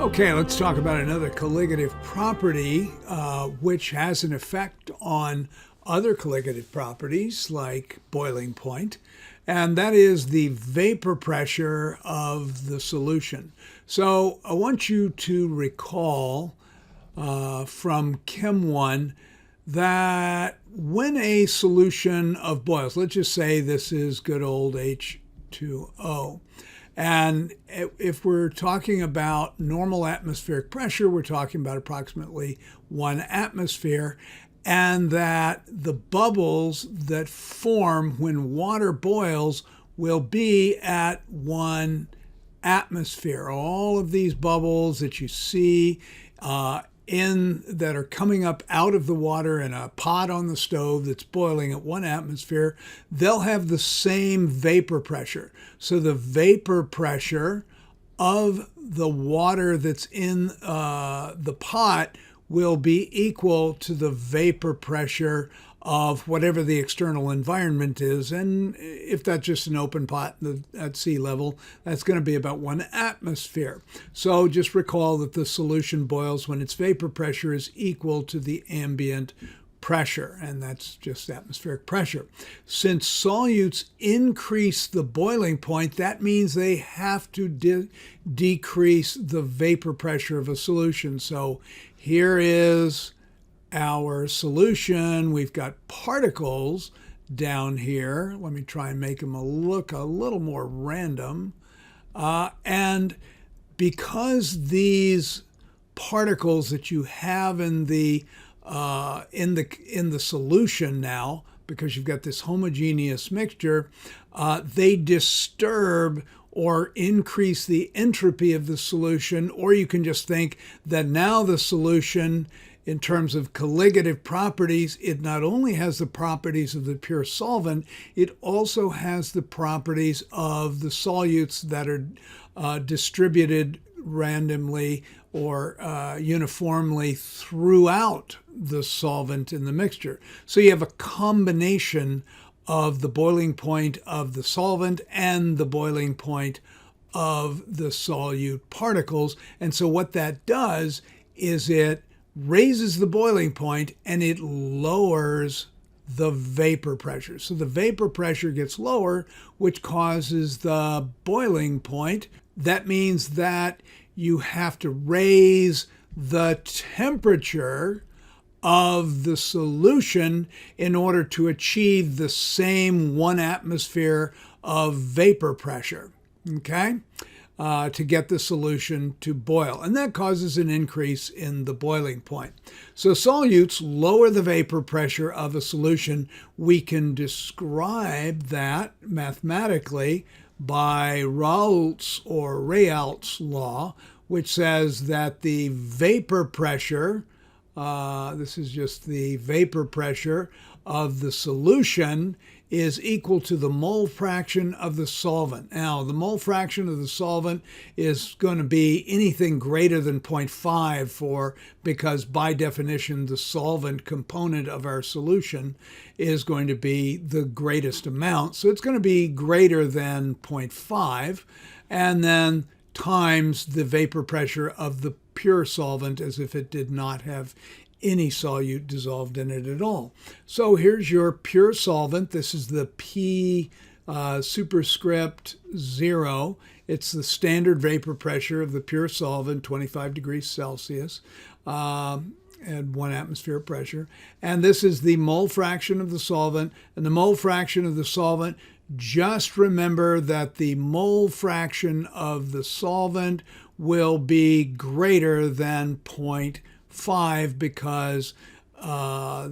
Okay, let's talk about another colligative property which has an effect on other colligative properties like boiling point, and that is the vapor pressure of the solution. So I want you to recall from Chem 1 that when a solution of boils, let's just say this is good old H2O. And if we're talking about normal atmospheric pressure, we're talking about approximately 1 atmosphere, and that the bubbles that form when water boils will be at 1 atmosphere. All of these bubbles that you see that are coming up out of the water in a pot on the stove that's boiling at 1 atmosphere, they'll have the same vapor pressure. So the vapor pressure of the water that's in the pot will be equal to the vapor pressure of whatever the external environment is. And if that's just an open pot at sea level, that's going to be about 1 atmosphere. So just recall that the solution boils when its vapor pressure is equal to the ambient pressure, and that's just atmospheric pressure. Since solutes increase the boiling point, that means they have to decrease the vapor pressure of a solution. So here is our solution. We've got particles down here. Let me try and make them look a little more random. And because these particles that you have in the solution now, because you've got this homogeneous mixture, they disturb or increase the entropy of the solution. Or you can just think that now the solution, in terms of colligative properties, it not only has the properties of the pure solvent, it also has the properties of the solutes that are distributed randomly or uniformly throughout the solvent in the mixture. So you have a combination of the boiling point of the solvent and the boiling point of the solute particles. And so what that does is it raises the boiling point and it lowers the vapor pressure. So the vapor pressure gets lower, which causes the boiling point. That means that you have to raise the temperature of the solution in order to achieve the same 1 atmosphere of vapor pressure, okay? To get the solution to boil. And that causes an increase in the boiling point. So solutes lower the vapor pressure of a solution. We can describe that mathematically by Raoult's law, which says that the vapor pressure, this is just the vapor pressure of the solution, is equal to the mole fraction of the solvent. Now, the mole fraction of the solvent is going to be anything greater than 0.5 because by definition, the solvent component of our solution is going to be the greatest amount. So it's going to be greater than 0.5, and then times the vapor pressure of the pure solvent as if it did not have any solute dissolved in it at all. So here's your pure solvent. This is the P superscript 0. It's the standard vapor pressure of the pure solvent, 25 degrees Celsius, at 1 atmosphere pressure. And this is the mole fraction of the solvent. And the mole fraction of the solvent, just remember that the mole fraction of the solvent will be greater than 0.5 because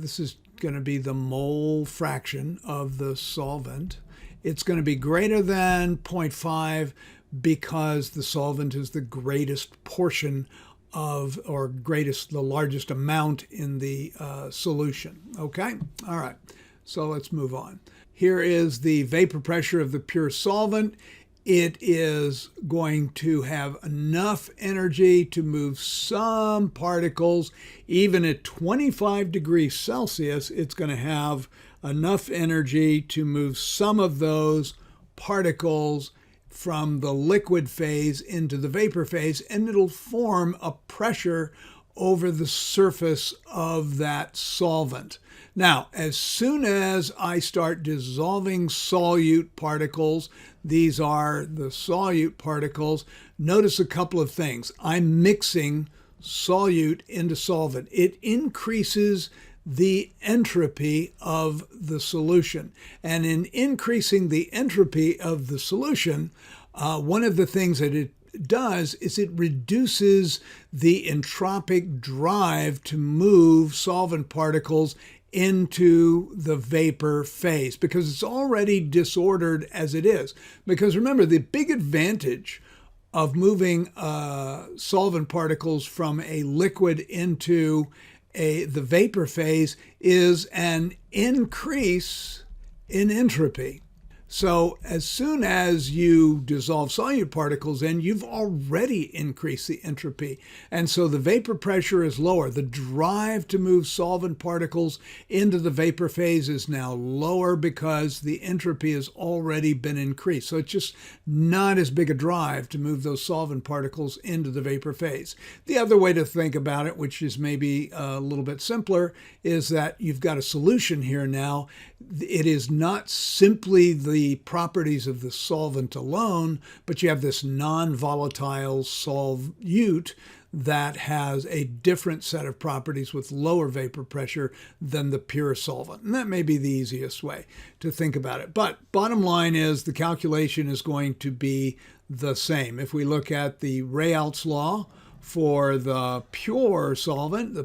this is going to be the mole fraction of the solvent. It's going to be greater than 0.5 because the solvent is the greatest portion of, or the largest amount in the solution. Okay? All right. So let's move on. Here is the vapor pressure of the pure solvent. It is going to have enough energy to move some particles. Even at 25 degrees Celsius, it's going to have enough energy to move some of those particles from the liquid phase into the vapor phase, and it'll form a pressure over the surface of that solvent. Now, as soon as I start dissolving solute particles, these are the solute particles, notice a couple of things. I'm mixing solute into solvent. It increases the entropy of the solution. And in increasing the entropy of the solution, one of the things that it does is it reduces the entropic drive to move solvent particles into the vapor phase because it's already disordered as it is. Because remember, the big advantage of moving solvent particles from a liquid into the vapor phase is an increase in entropy. So as soon as you dissolve solute particles in, you've already increased the entropy. And so the vapor pressure is lower. The drive to move solvent particles into the vapor phase is now lower because the entropy has already been increased. So it's just not as big a drive to move those solvent particles into the vapor phase. The other way to think about it, which is maybe a little bit simpler, is that you've got a solution here now. It is not simply the properties of the solvent alone, but you have this non-volatile solute that has a different set of properties with lower vapor pressure than the pure solvent. And that may be the easiest way to think about it. But bottom line is the calculation is going to be the same. If we look at the Raoult's law, for the pure solvent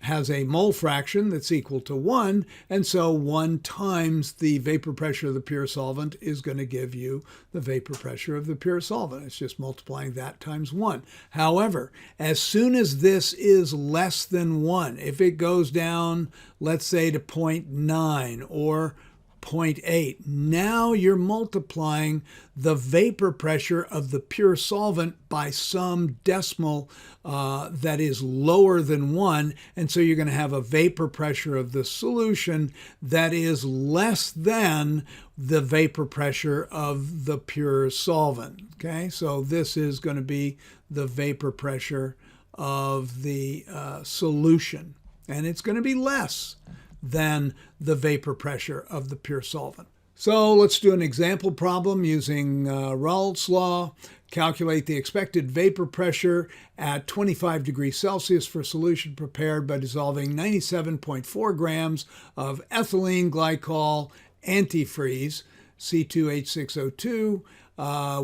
has a mole fraction that's equal to 1, and so 1 times the vapor pressure of the pure solvent is going to give you the vapor pressure of the pure solvent. It's just multiplying that times 1. However, as soon as this is less than 1, if it goes down, let's say to 0.9 or 0.8. Now you're multiplying the vapor pressure of the pure solvent by some decimal that is lower than 1. And so you're going to have a vapor pressure of the solution that is less than the vapor pressure of the pure solvent. Okay, so this is going to be the vapor pressure of the solution. And it's going to be less than the vapor pressure of the pure solvent. So let's do an example problem using Raoult's law. Calculate the expected vapor pressure at 25 degrees Celsius for a solution prepared by dissolving 97.4 grams of ethylene glycol antifreeze, C2H6O2,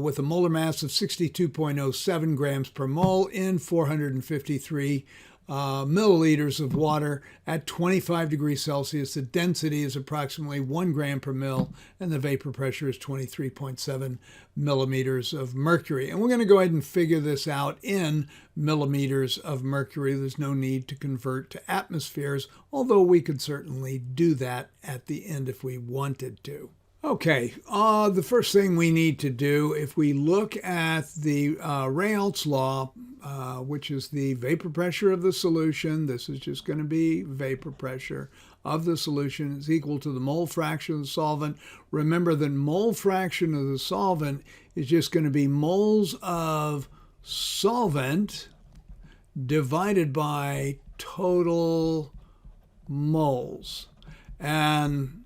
with a molar mass of 62.07 grams per mole in 453 milliliters of water at 25 degrees Celsius. The density is approximately 1 gram per mil, and the vapor pressure is 23.7 millimeters of mercury. And we're going to go ahead and figure this out in millimeters of mercury. There's no need to convert to atmospheres, although we could certainly do that at the end if we wanted to. Okay, the first thing we need to do, if we look at the Raoult's law, which is the vapor pressure of the solution, this is just going to be vapor pressure of the solution is equal to the mole fraction of the solvent. Remember that mole fraction of the solvent is just going to be moles of solvent divided by total moles. And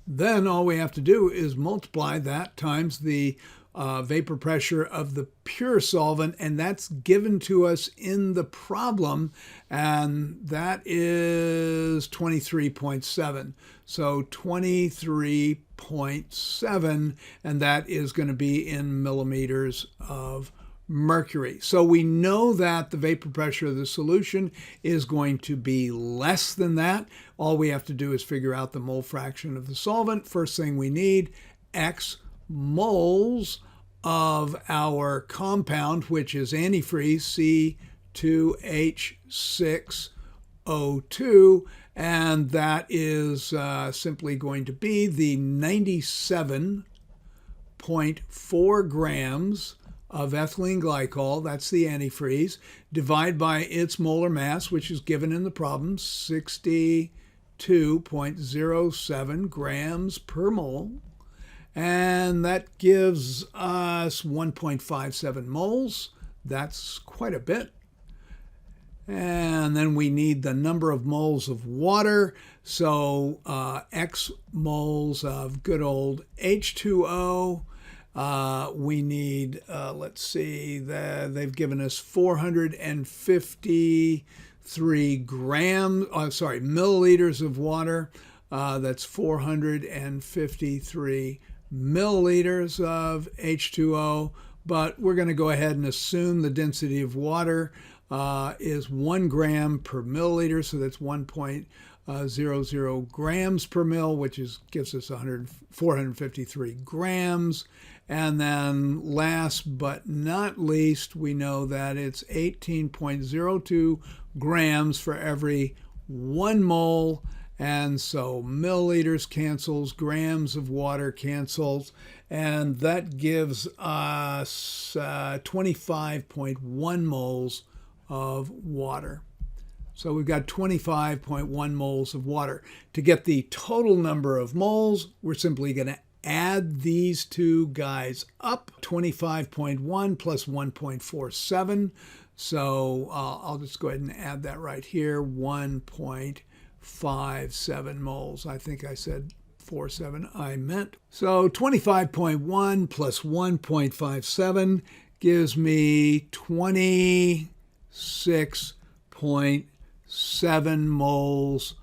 then all we have to do is multiply that times the vapor pressure of the pure solvent, and that's given to us in the problem, and that is 23.7. So 23.7, and that is going to be in millimeters of mercury. So we know that the vapor pressure of the solution is going to be less than that. All we have to do is figure out the mole fraction of the solvent. First thing we need, X moles of our compound, which is antifreeze, C2H6O2, and that is simply going to be the 97.4 grams of ethylene glycol, that's the antifreeze, divide by its molar mass, which is given in the problem, 62.07 grams per mole. And that gives us 1.57 moles. That's quite a bit. And then we need the number of moles of water. So X moles of good old H2O. We need, let's see, they've given us 453 milliliters of water. That's 453 milliliters of H2O. But we're going to go ahead and assume the density of water is 1 gram per milliliter, so that's 1.00 grams per mil, which gives us 453 grams. And then last but not least, we know that it's 18.02 grams for every 1 mole. And so milliliters cancels, grams of water cancels, and that gives us 25.1 moles of water. So we've got 25.1 moles of water. To get the total number of moles, we're simply going to add these two guys up, 25.1 plus 1.47. So I'll just go ahead and add that right here, 1.57 moles. I think I said 47, I meant. So 25.1 plus 1.57 gives me 26.7 moles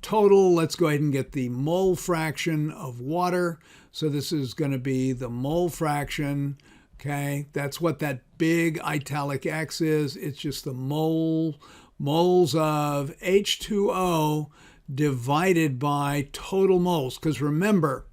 total. Let's go ahead and get the mole fraction of water. So this is going to be the mole fraction. Okay, that's what that big italic X is. It's just the moles of H2O divided by total moles. Because remember,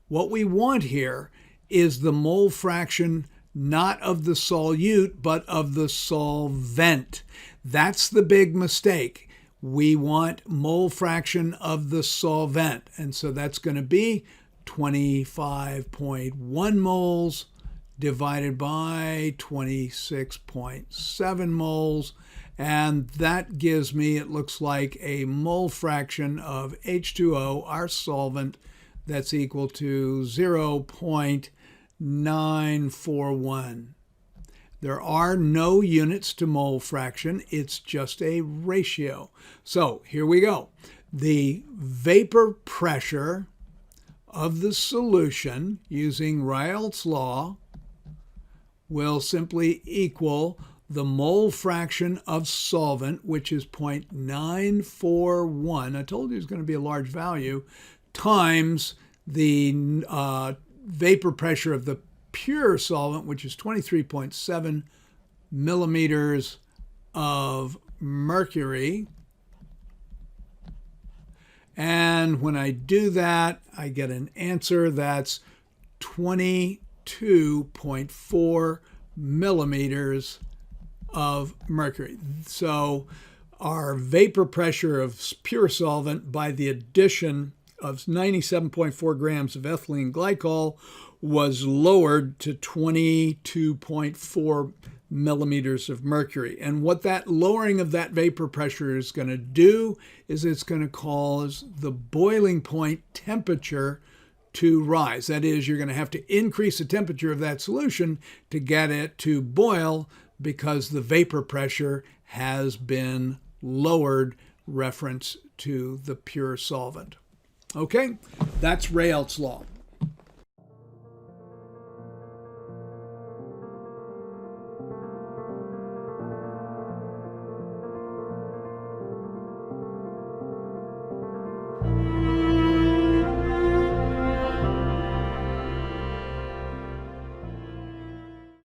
what we want here is the mole fraction not of the solute, but of the solvent. That's the big mistake. We want mole fraction of the solvent. And so that's going to be 25.1 moles divided by 26.7 moles. And that gives me, it looks like, a mole fraction of H2O, our solvent, that's equal to 0.941. There are no units to mole fraction. It's just a ratio. So here we go. The vapor pressure of the solution using Raoult's law will simply equal the mole fraction of solvent, which is 0.941. I told you it's going to be a large value, times the vapor pressure of the pure solvent, which is 23.7 millimeters of mercury. And when I do that, I get an answer that's 22.4 millimeters of mercury. So our vapor pressure of pure solvent by the addition of 97.4 grams of ethylene glycol was lowered to 22.4 millimeters of mercury. And what that lowering of that vapor pressure is going to do is it's going to cause the boiling point temperature to rise. That is, you're going to have to increase the temperature of that solution to get it to boil because the vapor pressure has been lowered reference to the pure solvent. Okay, that's Raoult's law.